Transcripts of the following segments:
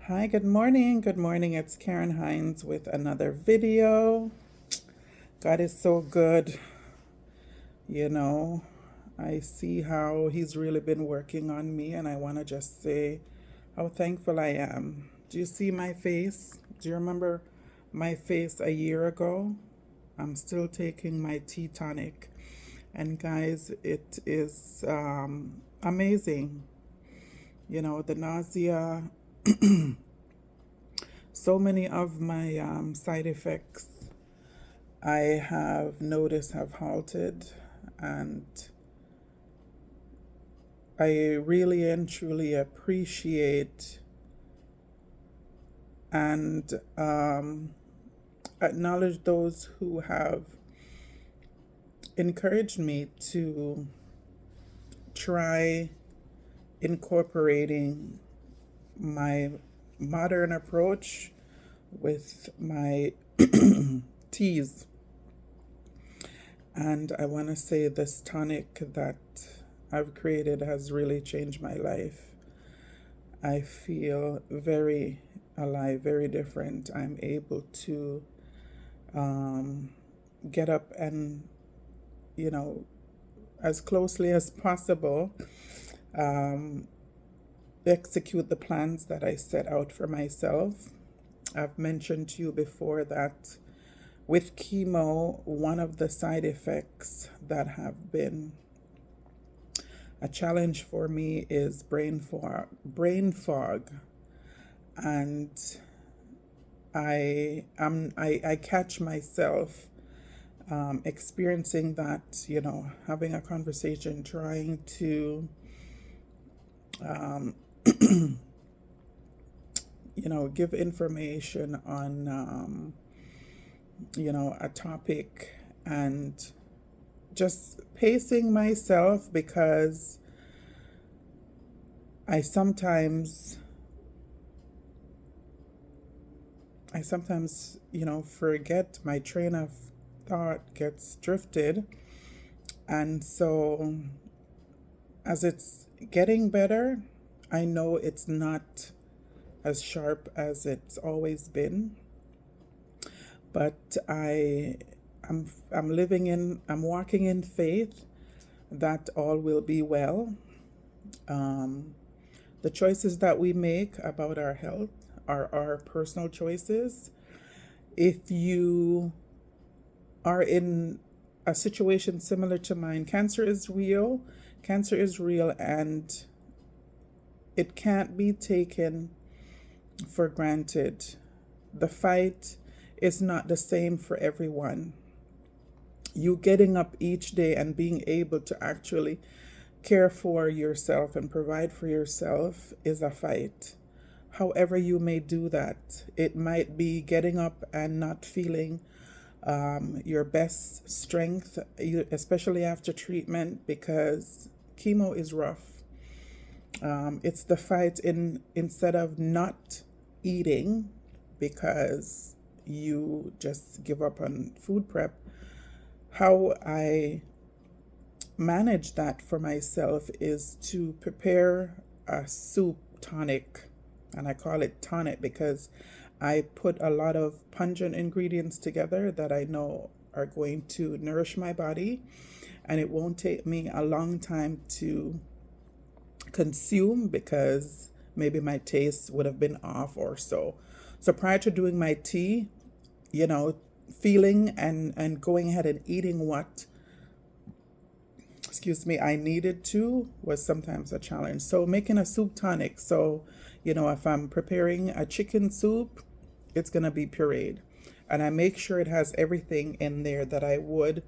Hi, good morning. Good morning. It's Karen Hines with another video. God is so good. You know, I see how He's really been working on me, and I want to just say how thankful I am. Do you see my face? Do you remember my face a year ago? I'm still taking my tea tonic. And guys, it is amazing. The nausea, so many of my side effects I have noticed have halted, and I really and truly appreciate and acknowledge those who have encouraged me to try incorporating my modern approach with my teas. And I want to say this tonic that I've created has really changed my life. I feel very alive, very different. I'm able to um, get up and, you know, as closely as possible, um, execute the plans that I set out for myself. I've mentioned to you before that with chemo, one of the side effects that have been a challenge for me is brain fog, and I catch myself experiencing that, having a conversation, trying to um, give information on a topic, and just pacing myself because I sometimes I sometimes, forget, my train of thought gets drifted. And so as it's getting better, I know it's not as sharp as it's always been, but I'm walking in faith that all will be well. Um, the choices that we make about our health are our personal choices. If you are in a situation similar to mine, cancer is real. Cancer is real, and it can't be taken for granted. The fight is not the same for everyone. You getting up each day and being able to actually care for yourself and provide for yourself is a fight. However, you may do that, it might be getting up and not feeling your best strength, especially after treatment, because chemo is rough. It's the fight instead of not eating because you just give up on food prep. How I manage that for myself is to prepare a soup tonic, and I call it tonic because I put a lot of pungent ingredients together that I know are going to nourish my body, and it won't take me a long time to consume because maybe my taste would have been off or so. So prior to doing my tea, you know, feeling and going ahead and eating what, excuse me, I needed to was sometimes a challenge. So making a soup tonic. So, if I'm preparing a chicken soup, it's going to be pureed. And I make sure it has everything in there that I would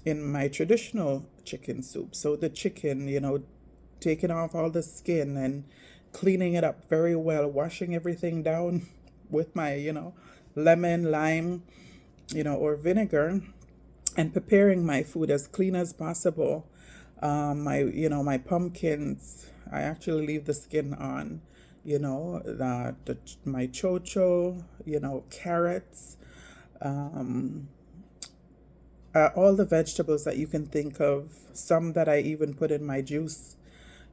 in my traditional chicken soup. So the chicken, taking off all the skin and cleaning it up very well, washing everything down with my, lemon, lime, or vinegar, and preparing my food as clean as possible. My pumpkins, I actually leave the skin on. My chocho, carrots, um, all the vegetables that you can think of. Some that I even put in my juice,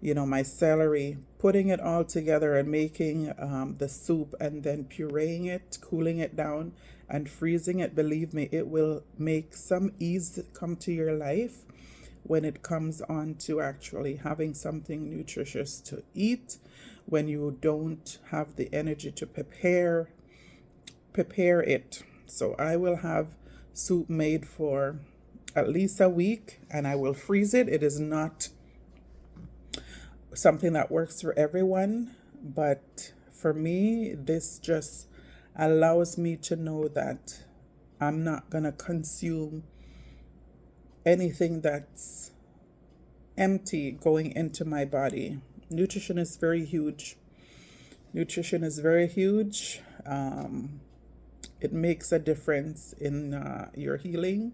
my celery, putting it all together and making the soup and then pureeing it, cooling it down, and freezing it. Believe me, it will make some ease come to your life when it comes on to actually having something nutritious to eat when you don't have the energy to prepare it. So I will have soup made for at least a week and I will freeze it. It is not something that works for everyone, but for me, this just allows me to know that I'm not going to consume anything that's empty going into my body. Nutrition is very huge. Nutrition is very huge. It makes a difference in your healing,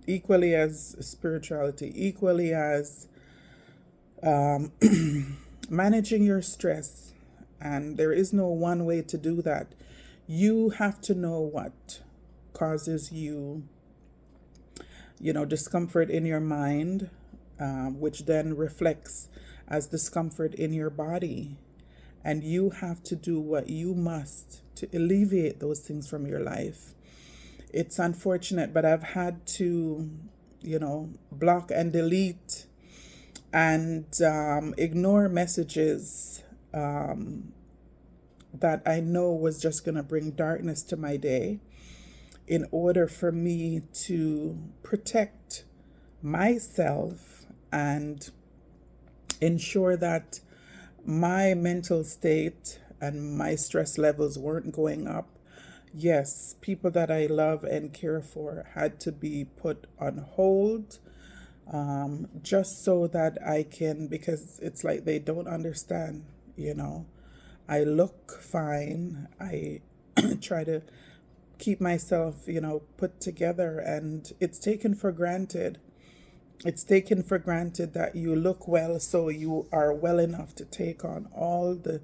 equally as spirituality, equally as managing your stress. And there is no one way to do that. You have to know what causes you, discomfort in your mind, which then reflects as discomfort in your body. And you have to do what you must to alleviate those things from your life. It's unfortunate, but I've had to, block and delete and ignore messages that I know was just going to bring darkness to my day in order for me to protect myself and ensure that my mental state and my stress levels weren't going up. Yes, people that I love and care for had to be put on hold, just so that I can, because it's like they don't understand, I look fine. I try to keep myself, put together, and it's taken for granted. It's taken for granted that you look well, so you are well enough to take on all the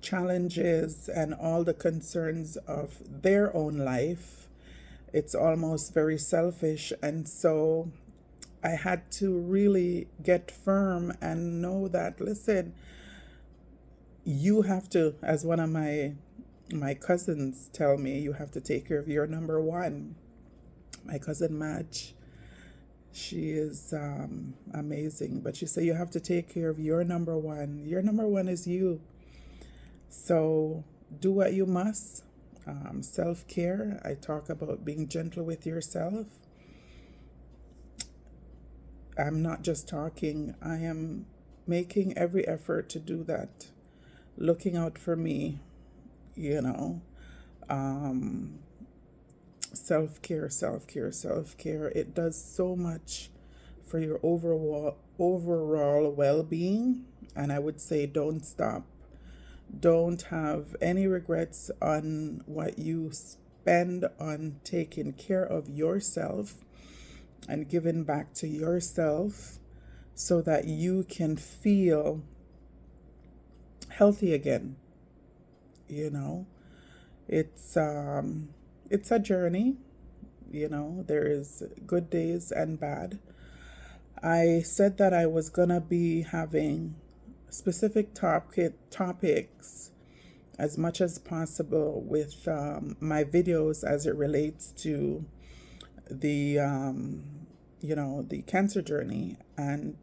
challenges and all the concerns of their own life. It's almost very selfish. And so I had to really get firm and know that, listen, you have to, as one of my cousins tell me, you have to take care of your number one. My cousin Madge, she is amazing, but she said you have to take care of your number one. Your number one is you. So do what you must. Self-care, I talk about being gentle with yourself. I'm not just talking, I am making every effort to do that. Looking out for me, self-care, self-care, self-care. It does so much for your overall well-being. And I would say don't stop. Don't have any regrets on what you spend on taking care of yourself and giving back to yourself so that you can feel healthy again. It's a journey. There is good days and bad. I said that I was gonna be having specific topics as much as possible with my videos as it relates to the the cancer journey. And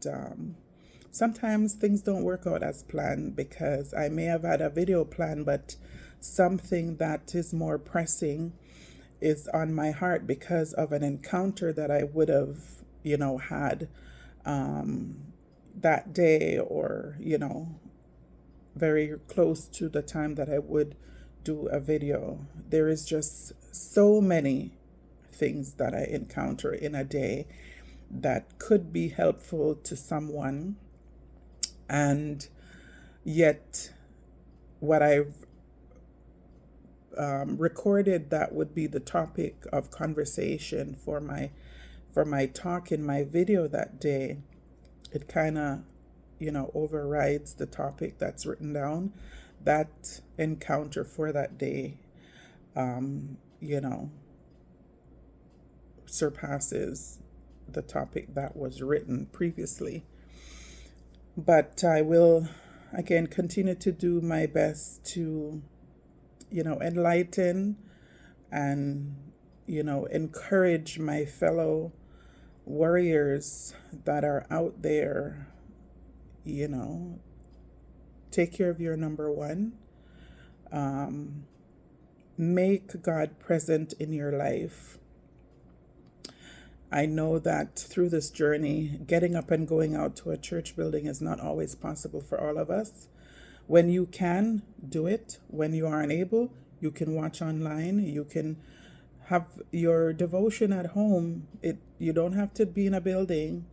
sometimes things don't work out as planned, because I may have had a video plan, but something that is more pressing is on my heart because of an encounter that I would have had that day, or very close to the time that I would do a video. There is just so many things that I encounter in a day that could be helpful to someone, and yet what I've recorded that would be the topic of conversation for my talk in my video that day, it kind of overrides the topic that's written down. That encounter for that day surpasses the topic that was written previously. But I will, again, continue to do my best to, enlighten and, encourage my fellow warriors that are out there. you know, Take care of your number one. Um, make God present in your life. I know that through this journey, getting up and going out to a church building is not always possible for all of us. When you can, do it. When you are unable, you can watch online. You can have your devotion at home. You don't have to be in a building,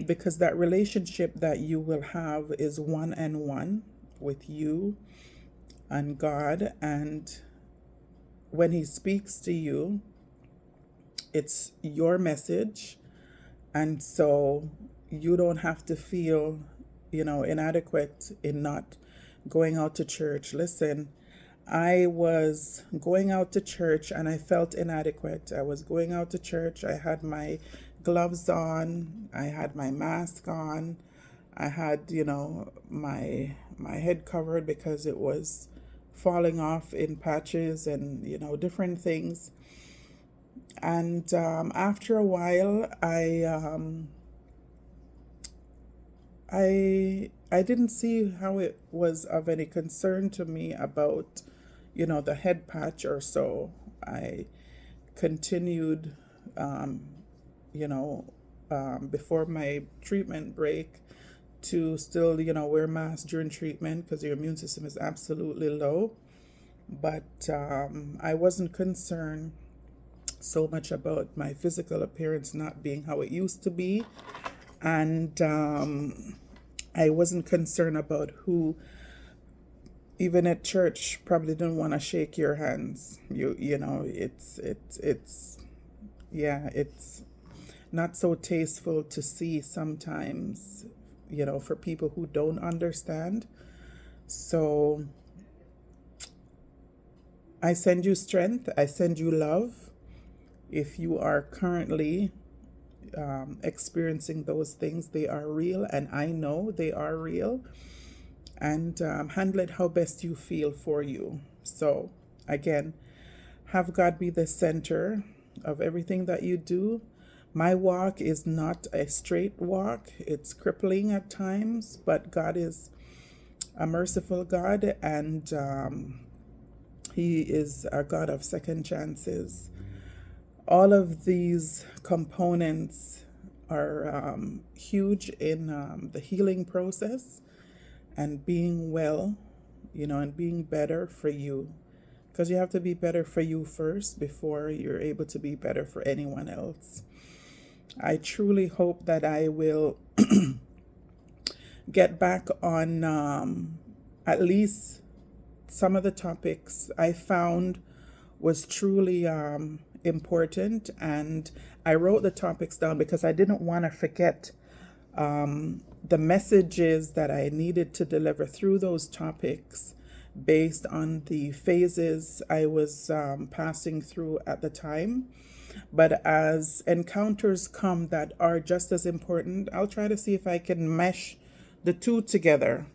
because that relationship that you will have is one and one with you and God. And when He speaks to you, it's your message. And so you don't have to feel, inadequate in not going out to church. Listen, I was going out to church and I felt inadequate. I was going out to church. I had my gloves on. I had my mask on. I had, my head covered because it was falling off in patches and, different things. And after a while, I didn't see how it was of any concern to me about, the head patch or so. I continued, before my treatment break, to still, wear masks during treatment because your immune system is absolutely low. But I wasn't concerned so much about my physical appearance not being how it used to be. And I wasn't concerned about who, even at church, probably didn't want to shake your hands. It's not so tasteful to see sometimes, for people who don't understand. So I send you strength. I send you love. If you are currently experiencing those things, they are real, and I know they are real. And handle it how best you feel for you. So again, have God be the center of everything that you do. My walk is not a straight walk. It's crippling at times, but God is a merciful God, and He is a God of second chances. All of these components are huge in the healing process and being well, and being better for you. Because you have to be better for you first before you're able to be better for anyone else. I truly hope that I will get back on at least some of the topics I found was truly important. And I wrote the topics down because I didn't want to forget the messages that I needed to deliver through those topics based on the phases I was passing through at the time. But as encounters come that are just as important, I'll try to see if I can mesh the two together,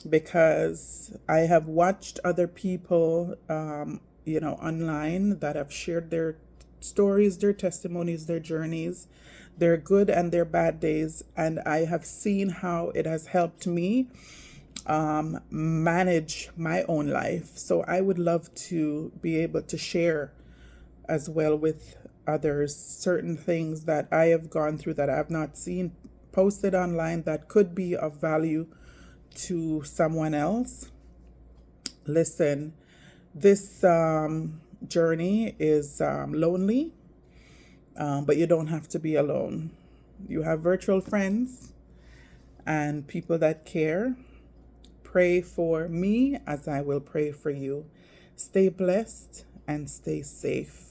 because I have watched other people, online that have shared their stories, their testimonies, their journeys, their good and their bad days, and I have seen how it has helped me manage my own life. So I would love to be able to share as well with others certain things that I have gone through that I have not seen posted online that could be of value to someone else. Listen, this journey is lonely, but you don't have to be alone. You have virtual friends and people that care. Pray for me as I will pray for you. Stay blessed and stay safe.